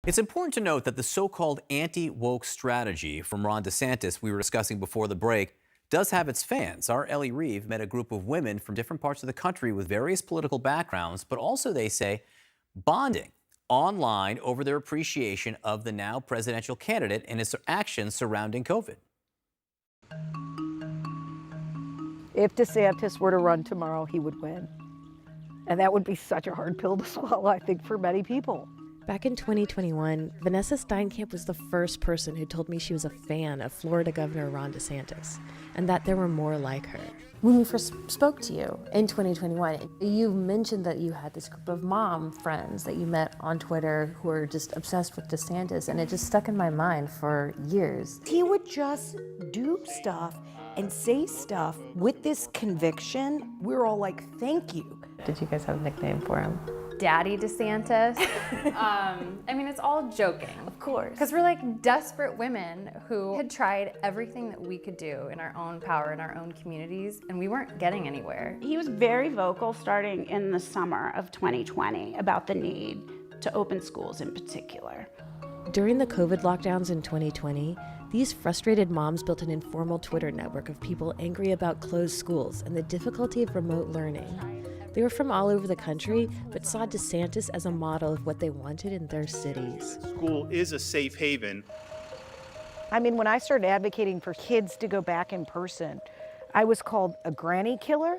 It's important to note that the so-called anti-woke strategy from Ron DeSantis we were discussing before the break does have its fans. Our Elle Reeve met a group of women from different parts of the country with various political backgrounds, but also, they say, bonding online over their appreciation of the now presidential candidate and his actions surrounding COVID. If DeSantis were to run tomorrow, he would win. And that would be such a hard pill to swallow, I think, for many people. Back in 2021, Vanessa Steinkamp was the first person who told me she was a fan of Florida Governor Ron DeSantis, and that there were more like her. When we first spoke to you in 2021, you mentioned that you had this group of mom friends that you met on Twitter who were just obsessed with DeSantis, and it just stuck in my mind for years. He would just do stuff and say stuff with this conviction. We're all like, thank you. Did you guys have a nickname for him? Daddy DeSantis. I mean, it's all joking. Of course. Because we're like desperate women who had tried everything that we could do in our own power, in our own communities, and we weren't getting anywhere. He was very vocal starting in the summer of 2020 about the need to open schools in particular. During the COVID lockdowns in 2020, these frustrated moms built an informal Twitter network of people angry about closed schools and the difficulty of remote learning. They were from all over the country, but saw DeSantis as a model of what they wanted in their cities. School is a safe haven. I mean, when I started advocating for kids to go back in person, I was called a granny killer,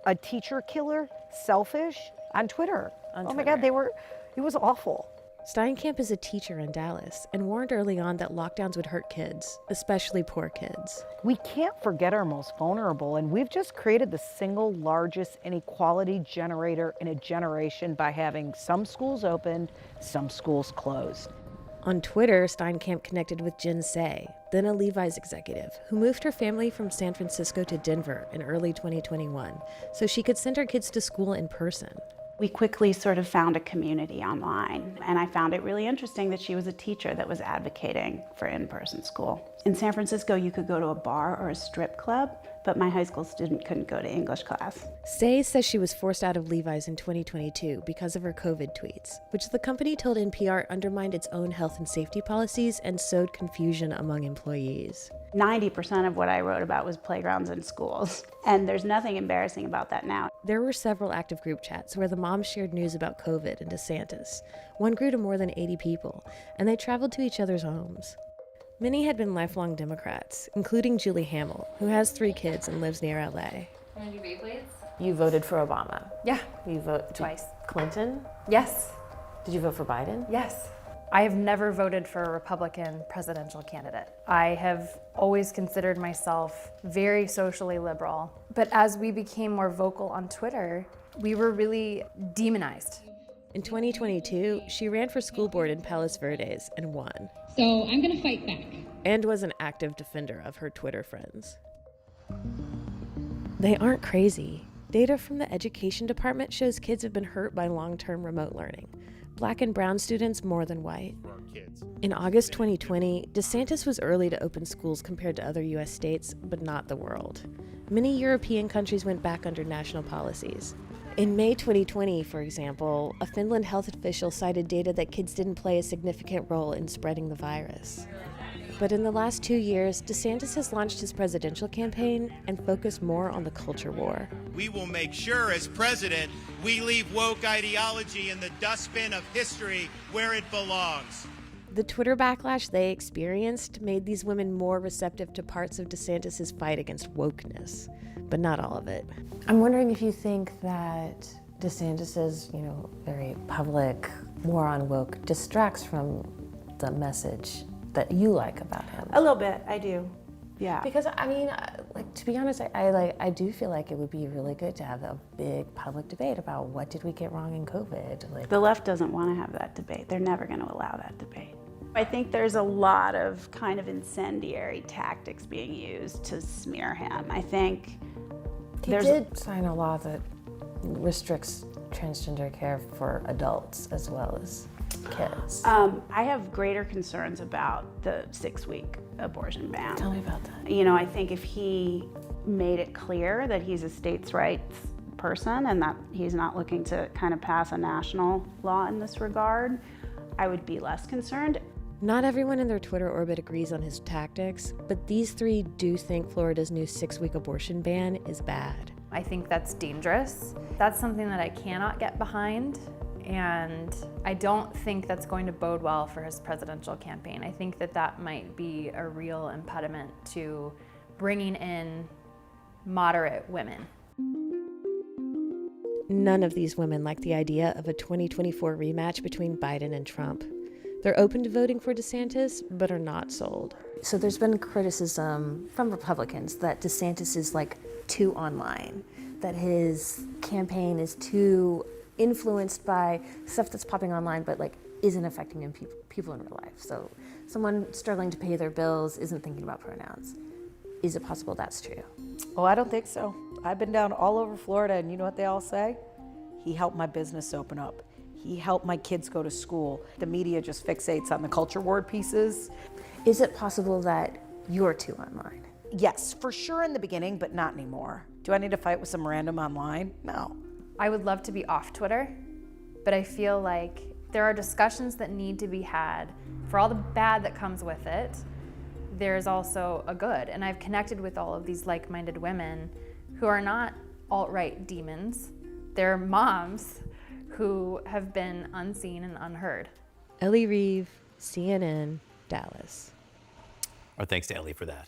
a teacher killer, selfish on Twitter. Oh my God, it was awful. Steinkamp is a teacher in Dallas and warned early on that lockdowns would hurt kids, especially poor kids. We can't forget our most vulnerable, and we've just created the single largest inequality generator in a generation by having some schools opened, some schools closed. On Twitter, Steinkamp connected with Jen Say, then a Levi's executive, who moved her family from San Francisco to Denver in early 2021 so she could send her kids to school in person. We quickly sort of found a community online, and I found it really interesting that she was a teacher that was advocating for in-person school. In San Francisco, you could go to a bar or a strip club, but my high school student couldn't go to English class. Say says she was forced out of Levi's in 2022 because of her COVID tweets, which the company told NPR undermined its own health and safety policies and sowed confusion among employees. 90% of what I wrote about was playgrounds and schools, and there's nothing embarrassing about that now. There were several active group chats where the moms shared news about COVID and DeSantis. One grew to more than 80 people, and they traveled to each other's homes. Many had been lifelong Democrats, including Julie Hamill, who has 3 kids and lives near LA. Wanna do Beyblades? You voted for Obama. Yeah. You voted Twice. Clinton? Yes. Did you vote for Biden? Yes. I have never voted for a Republican presidential candidate. I have always considered myself very socially liberal. But as we became more vocal on Twitter, we were really demonized. In 2022, she ran for school board in Palos Verdes and won. So I'm gonna fight back. And was an active defender of her Twitter friends. They aren't crazy. Data from the education department shows kids have been hurt by long-term remote learning. Black and brown students more than white. In August 2020, DeSantis was early to open schools compared to other U.S. states, but not the world. Many European countries went back under national policies. In May 2020, for example, a Finland health official cited data that kids didn't play a significant role in spreading the virus. But in the last 2 years, DeSantis has launched his presidential campaign and focused more on the culture war. We will make sure, as president, we leave woke ideology in the dustbin of history where it belongs. The Twitter backlash they experienced made these women more receptive to parts of DeSantis' fight against wokeness, but not all of it. I'm wondering if you think that DeSantis's, very public war on woke distracts from the message that you like about him. A little bit, I do. Yeah. Because to be honest, I do feel like it would be really good to have a big public debate about what did we get wrong in COVID. The left doesn't want to have that debate. They're never going to allow that debate. I think there's a lot of kind of incendiary tactics being used to smear him. I think he did sign a law that restricts transgender care for adults as well as kids. I have greater concerns about the 6-week abortion ban. Tell me about that. I think if he made it clear that he's a states' rights person and that he's not looking to kind of pass a national law in this regard, I would be less concerned. Not everyone in their Twitter orbit agrees on his tactics, but these three do think Florida's new 6-week abortion ban is bad. I think that's dangerous. That's something that I cannot get behind, and I don't think that's going to bode well for his presidential campaign. I think that that might be a real impediment to bringing in moderate women. None of these women like the idea of a 2024 rematch between Biden and Trump. They're open to voting for DeSantis, but are not sold. So there's been criticism from Republicans that DeSantis is like too online, that his campaign is too influenced by stuff that's popping online, but like isn't affecting people in real life. So someone struggling to pay their bills isn't thinking about pronouns. Is it possible that's true? Oh, I don't think so. I've been down all over Florida, and you know what they all say? He helped my business open up. He helped my kids go to school. The media just fixates on the culture war pieces. Is it possible that you're too online? Yes, for sure in the beginning, but not anymore. Do I need to fight with some random online? No. I would love to be off Twitter, but I feel like there are discussions that need to be had. For all the bad that comes with it, there's also a good. And I've connected with all of these like-minded women who are not alt-right demons. They're moms who have been unseen and unheard. Elle Reeve, CNN, Dallas. Our thanks to Ellie for that.